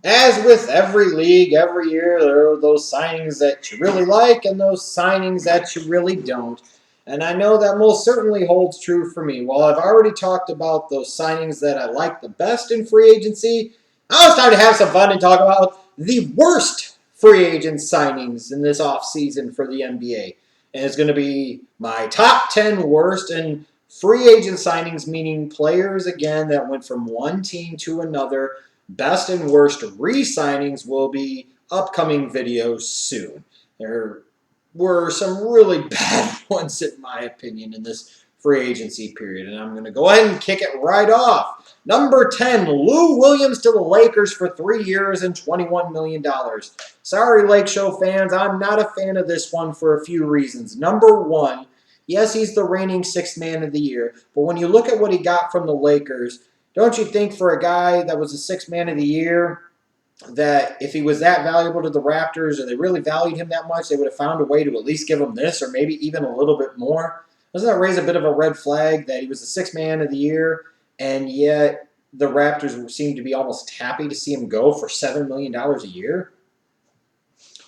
As with every league, every year, there are those signings that you really like and those signings that you really don't. And I know that most certainly holds true for me. While I've already talked about those signings that I like the best in free agency, now it's time to have some fun and talk about the worst free agent signings in this offseason for the NBA. And it's going to be my top 10 worst and free agent signings, meaning players, again, that went from one team to another. Best and worst re-signings will be upcoming videos soon. There were some really bad ones, in my opinion, in this free agency period, and I'm going to go ahead and kick it right off. Number 10, Lou Williams to the Lakers for 3 years and $21 million. Sorry, Lake Show fans, I'm not a fan of this one for a few reasons. Number one, yes, he's the reigning sixth man of the year, but when you look at what he got from the Lakers, don't you think for a guy that was a sixth man of the year, that if he was that valuable to the Raptors or they really valued him that much, they would have found a way to at least give him this or maybe even a little bit more? Doesn't that raise a bit of a red flag that he was the sixth man of the year and yet the Raptors seem to be almost happy to see him go for $7 million a year?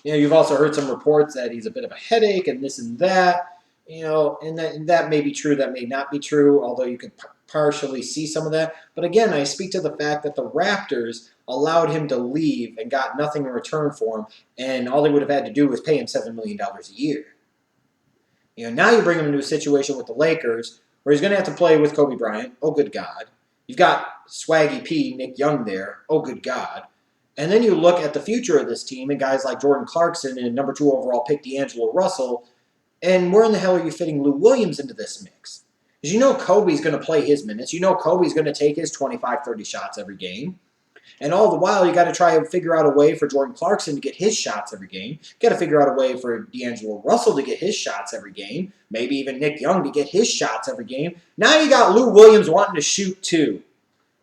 You know, you've also heard some reports that he's a bit of a headache and this and that. You know, and that may be true, that may not be true, although you could partially see some of that. But again, I speak to the fact that the Raptors allowed him to leave and got nothing in return for him, and all they would have had to do was pay him $7 million a year. You know, now you bring him into a situation with the Lakers where he's going to have to play with Kobe Bryant. Oh, good God. You've got Swaggy P, Nick Young there. Oh, good God. And then you look at the future of this team and guys like Jordan Clarkson and number 2 overall pick D'Angelo Russell, and where in the hell are you fitting Lou Williams into this mix? Because you know Kobe's going to play his minutes. You know Kobe's going to take his 25, 30 shots every game. And all the while, you got to try and figure out a way for Jordan Clarkson to get his shots every game. You got to figure out a way for D'Angelo Russell to get his shots every game. Maybe even Nick Young to get his shots every game. Now you got Lou Williams wanting to shoot too.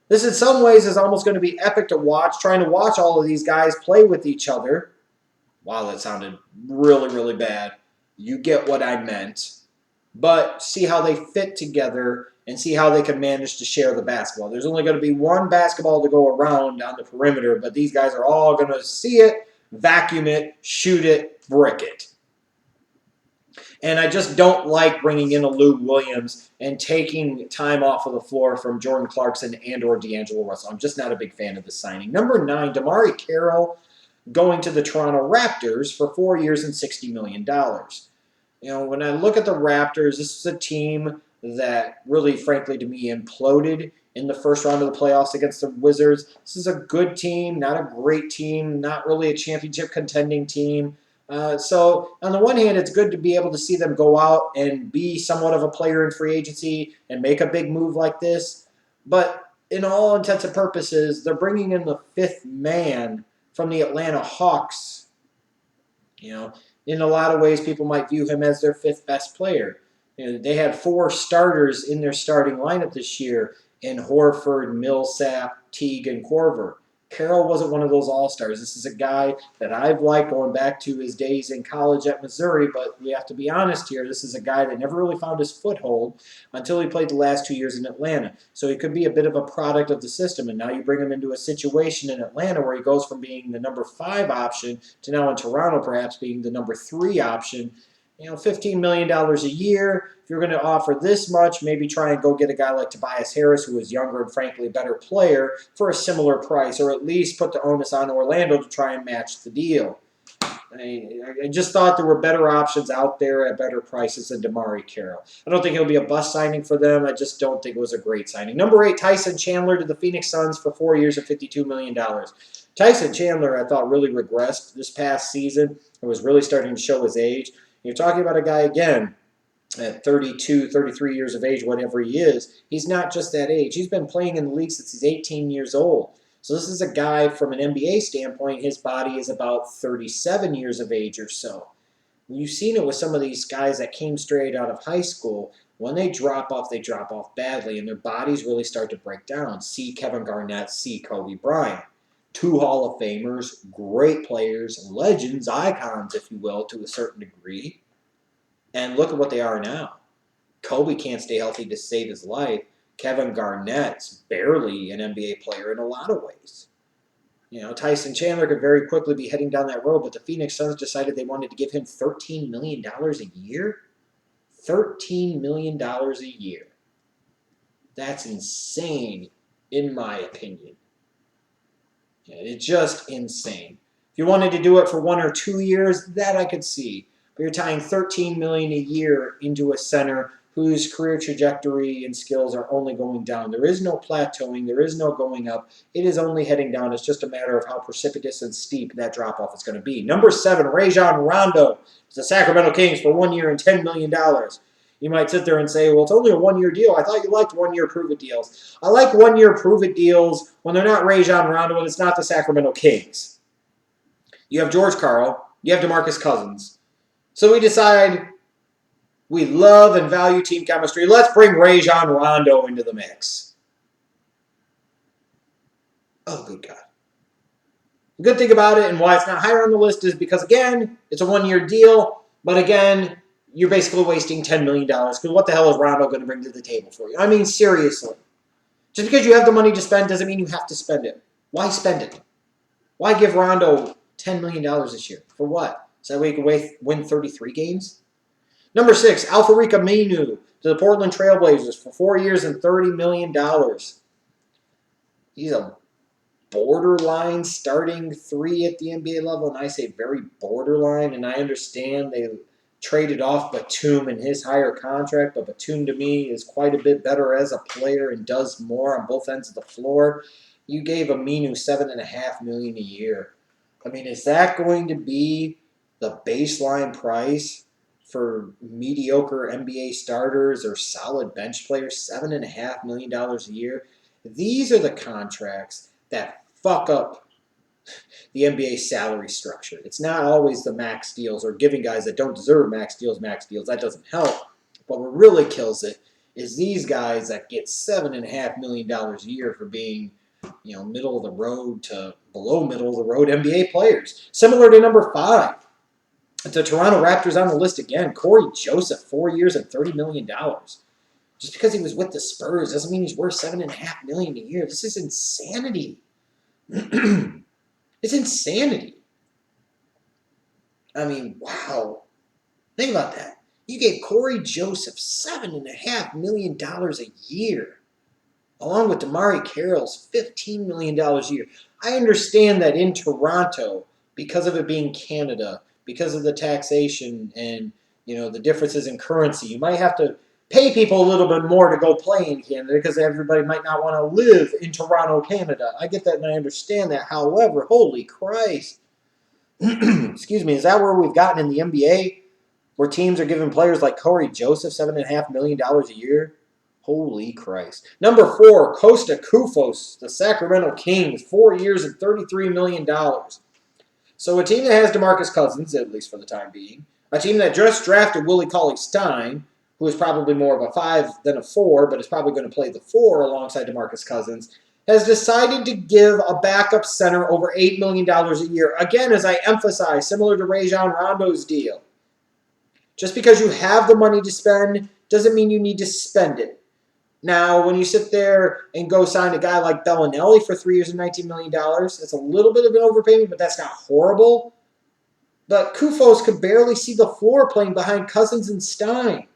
This in some ways is almost going to be epic to watch, trying to watch all of these guys play with each other. Wow, that sounded really, really bad. You get what I meant. But see how they fit together and see how they can manage to share the basketball. There's only going to be one basketball to go around on the perimeter, but these guys are all going to see it, vacuum it, shoot it, brick it. And I just don't like bringing in a Lou Williams and taking time off of the floor from Jordan Clarkson and or D'Angelo Russell. I'm just not a big fan of this signing. Number 9, DeMarre Carroll going to the Toronto Raptors for 4 years and $60 million. You know, when I look at the Raptors, this is a team that really, frankly, to me, imploded in the first round of the playoffs against the Wizards. This is a good team, not a great team, not really a championship contending team. So, on the one hand, it's good to be able to see them go out and be somewhat of a player in free agency and make a big move like this. But in all intents and purposes, they're bringing in the 5th man from the Atlanta Hawks. You know, in a lot of ways, people might view him as their 5th best player. You know, they had 4 starters in their starting lineup this year in Horford, Millsap, Teague, and Korver. Carroll wasn't one of those all-stars. This is a guy that I've liked going back to his days in college at Missouri, but we have to be honest here. This is a guy that never really found his foothold until he played the last 2 years in Atlanta. So he could be a bit of a product of the system, and now you bring him into a situation in Atlanta where he goes from being the number 5 option to now in Toronto perhaps being the number 3 option. You know, $15 million a year. If you're going to offer this much, maybe try and go get a guy like Tobias Harris, who is younger and frankly a better player, for a similar price, or at least put the onus on Orlando to try and match the deal. I just thought there were better options out there at better prices than DeMarre Carroll. I don't think it'll be a bust signing for them. I just don't think it was a great signing. Number 8, Tyson Chandler to the Phoenix Suns for 4 years and $52 million. Tyson Chandler, I thought, really regressed this past season. It was really starting to show his age. You're talking about a guy, again, at 32, 33 years of age, whatever he is. He's not just that age. He's been playing in the league since he's 18 years old. So this is a guy, from an NBA standpoint, his body is about 37 years of age or so. You've seen it with some of these guys that came straight out of high school. When they drop off badly, and their bodies really start to break down. See Kevin Garnett, see Kobe Bryant. 2 Hall of Famers, great players, legends, icons, if you will, to a certain degree. And look at what they are now. Kobe can't stay healthy to save his life. Kevin Garnett's barely an NBA player in a lot of ways. Tyson Chandler could very quickly be heading down that road, but the Phoenix Suns decided they wanted to give him $13 million a year. $13 million a year. That's insane, in my opinion. It's just insane. If you wanted to do it for 1 or 2 years, that I could see. But you're tying $13 million a year into a center whose career trajectory and skills are only going down. There is no plateauing. There is no going up. It is only heading down. It's just a matter of how precipitous and steep that drop-off is going to be. Number 7, Rajon Rondo. It's the Sacramento Kings for 1 year and $10 million. You might sit there and say, well, it's only a 1-year deal. I thought you liked 1-year prove-it deals. I like 1-year prove-it deals when they're not Rajon Rondo and it's not the Sacramento Kings. You have George Karl. You have DeMarcus Cousins. So we decide we love and value team chemistry. Let's bring Rajon Rondo into the mix. Oh, good God. The good thing about it and why it's not higher on the list is because, again, it's a 1-year deal. But, again, you're basically wasting $10 million because what the hell is Rondo going to bring to the table for you? I mean, seriously. Just because you have the money to spend doesn't mean you have to spend it. Why spend it? Why give Rondo $10 million this year? For what? So that way you can win 33 games? Number 6, Al-Farouq Aminu to the Portland Trailblazers for 4 years and $30 million. He's a borderline starting 3 at the NBA level, and I say very borderline, and I understand they traded off Batum in his higher contract, but Batum to me is quite a bit better as a player and does more on both ends of the floor. You gave Aminu $7.5 million a year. I mean, is that going to be the baseline price for mediocre NBA starters or solid bench players? $7.5 million a year. These are the contracts that fuck up the NBA salary structure. It's not always the max deals or giving guys that don't deserve max deals. That doesn't help. But what really kills it is these guys that get $7.5 million a year for being, middle of the road to below middle of the road NBA players. Similar to number 5. The Toronto Raptors on the list again. Cory Joseph, 4 years and $30 million. Just because he was with the Spurs doesn't mean he's worth $7.5 million a year. This is insanity. It's insanity. I mean, wow. Think about that. You gave Cory Joseph $7.5 million a year, along with DeMarre Carroll's $15 million a year. I understand that in Toronto, because of it being Canada, because of the taxation and the differences in currency, you might have to pay people a little bit more to go play in Canada because everybody might not want to live in Toronto, Canada. I get that and I understand that. However, holy Christ. Excuse me, is that where we've gotten in the NBA? Where teams are giving players like Cory Joseph $7.5 million a year? Holy Christ. Number 4, Kosta Koufos, the Sacramento Kings, 4 years and $33 million. So a team that has DeMarcus Cousins, at least for the time being, a team that just drafted Willie Cauley-Stein, who is probably more of a 5 than a 4, but is probably going to play the 4 alongside DeMarcus Cousins, has decided to give a backup center over $8 million a year. Again, as I emphasize, similar to Rajon Rondo's deal. Just because you have the money to spend doesn't mean you need to spend it. Now, when you sit there and go sign a guy like Bellinelli for 3 years and $19 million, that's a little bit of an overpayment, but that's not horrible. But Koufos could barely see the floor playing behind Cousins and Stein.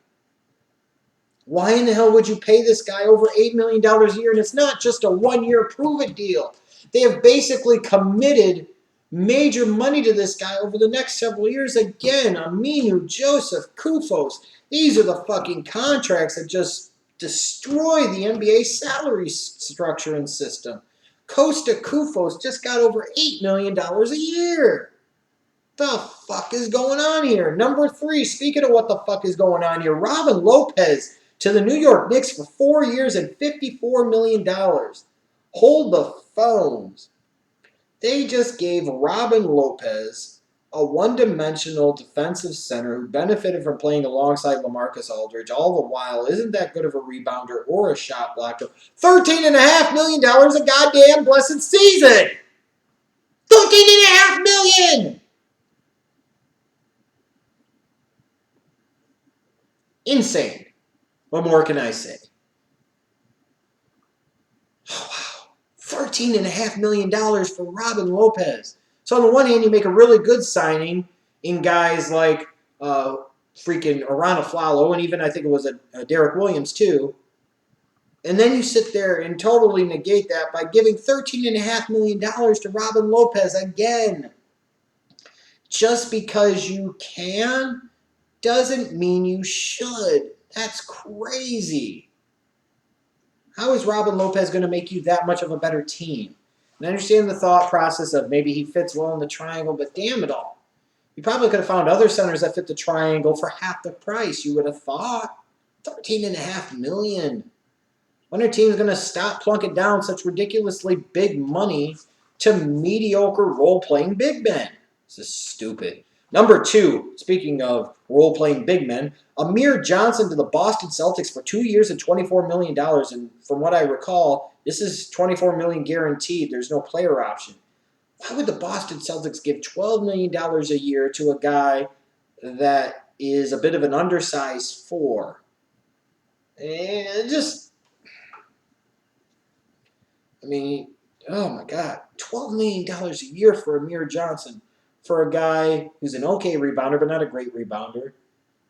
Why in the hell would you pay this guy over $8 million a year? And it's not just a 1-year prove-it deal. They have basically committed major money to this guy over the next several years. Again, Aminu, Joseph, Koufos. These are the fucking contracts that just destroy the NBA salary structure and system. Kosta Koufos just got over $8 million a year. The fuck is going on here? Number 3, speaking of what the fuck is going on here, Robin Lopez to the New York Knicks for 4 years and $54 million. Hold the phones. They just gave Robin Lopez, a one-dimensional defensive center who benefited from playing alongside LaMarcus Aldridge, all the while isn't that good of a rebounder or a shot blocker, $13.5 million a goddamn blessed season! $13.5 million! Insane. What more can I say? Oh, wow. $13.5 million for Robin Lopez. So on the one hand, you make a really good signing in guys like freaking Al-Farouq, and even I think it was a Derek Williams too. And then you sit there and totally negate that by giving $13.5 million to Robin Lopez again. Just because you can doesn't mean you should. That's crazy. How is Robin Lopez going to make you that much of a better team? And I understand the thought process of maybe he fits well in the triangle, but damn it all. You probably could have found other centers that fit the triangle for half the price, you would have thought. $13.5 million. When are teams going to stop plunking down such ridiculously big money to mediocre role-playing big men? This is stupid. Number 2, speaking of role-playing big men, Amir Johnson to the Boston Celtics for 2 years and $24 million. And from what I recall, this is $24 million guaranteed. There's no player option. Why would the Boston Celtics give $12 million a year to a guy that is a bit of an undersized 4? And oh my God, $12 million a year for Amir Johnson, for a guy who's an okay rebounder, but not a great rebounder.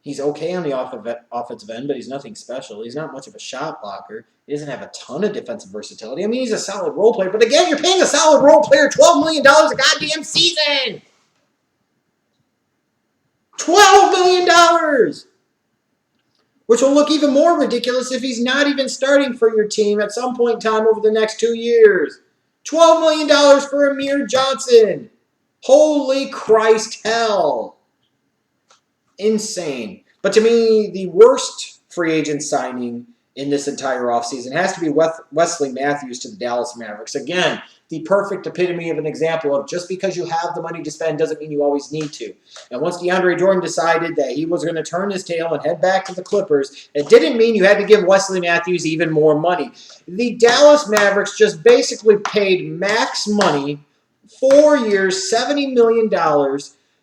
He's okay on the offensive end, but he's nothing special. He's not much of a shot blocker. He doesn't have a ton of defensive versatility. I mean, he's a solid role player, but again, you're paying a solid role player $12 million a goddamn season. $12 million! Which will look even more ridiculous if he's not even starting for your team at some point in time over the next 2 years. $12 million for Amir Johnson. Holy Christ hell. Insane. But to me, the worst free agent signing in this entire offseason has to be Wesley Matthews to the Dallas Mavericks. Again, the perfect epitome of an example of just because you have the money to spend doesn't mean you always need to. And once DeAndre Jordan decided that he was going to turn his tail and head back to the Clippers, it didn't mean you had to give Wesley Matthews even more money. The Dallas Mavericks just basically paid max money, 4 years, $70 million,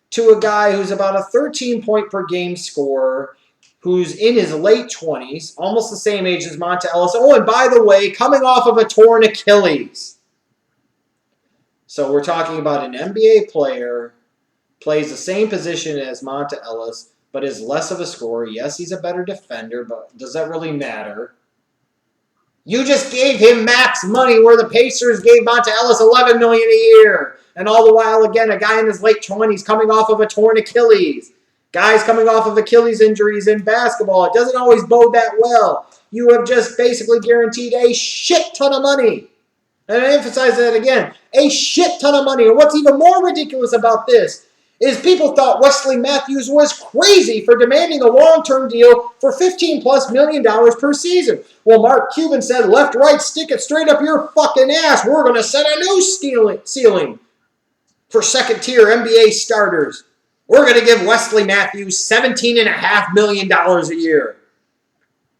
to a guy who's about a 13-point-per-game scorer, who's in his late 20s, almost the same age as Monta Ellis. Oh, and by the way, coming off of a torn Achilles. So we're talking about an NBA player, plays the same position as Monta Ellis, but is less of a scorer. Yes, he's a better defender, but does that really matter? You just gave him max money where the Pacers gave Monta Ellis $11 million a year. And all the while, again, a guy in his late 20s coming off of a torn Achilles. Guys coming off of Achilles injuries in basketball. It doesn't always bode that well. You have just basically guaranteed a shit ton of money. And I emphasize that again. A shit ton of money. And what's even more ridiculous about this is people thought Wesley Matthews was crazy for demanding a long-term deal for $15+ million per season. Well, Mark Cuban said, left, right, stick it straight up your fucking ass. We're going to set a new ceiling for second-tier NBA starters. We're going to give Wesley Matthews $17.5 million a year.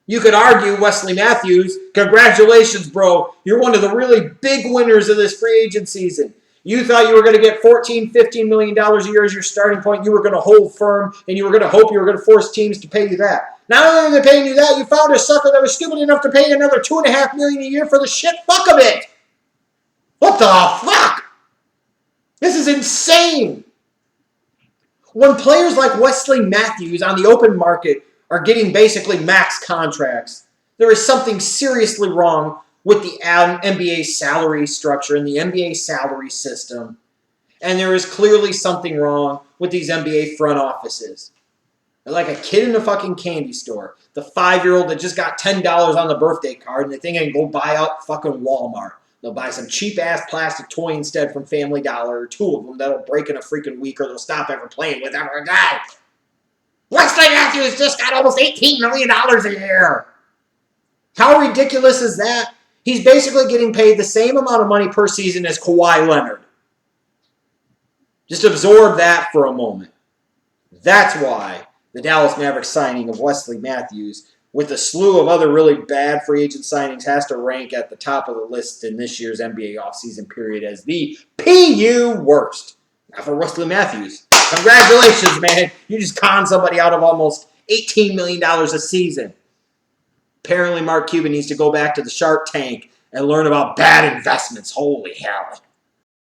You could argue, Wesley Matthews, congratulations, bro. You're one of the really big winners of this free agent season. You thought you were going to get $14, $15 million a year as your starting point. You were going to hold firm, and you were going to hope you were going to force teams to pay you that. Not only are they paying you that, you found a sucker that was stupid enough to pay another $2.5 million a year for the shit fuck of it. What the fuck? This is insane. When players like Wesley Matthews on the open market are getting basically max contracts, there is something seriously wrong with the NBA salary structure and the NBA salary system. And there is clearly something wrong with these NBA front offices. They're like a kid in a fucking candy store. The 5-year-old that just got $10 on the birthday card and they think they can go buy out fucking Walmart. They'll buy some cheap-ass plastic toy instead from Family Dollar, or 2 of them that'll break in a freaking week, or they'll stop ever playing with ever again. Wesley Matthews just got almost $18 million a year. How ridiculous is that? He's basically getting paid the same amount of money per season as Kawhi Leonard. Just absorb that for a moment. That's why the Dallas Mavericks signing of Wesley Matthews, with a slew of other really bad free agent signings, has to rank at the top of the list in this year's NBA offseason period as the PU worst. Now for Wesley Matthews, congratulations, man. You just conned somebody out of almost $18 million a season. Apparently, Mark Cuban needs to go back to the Shark Tank and learn about bad investments. Holy hell.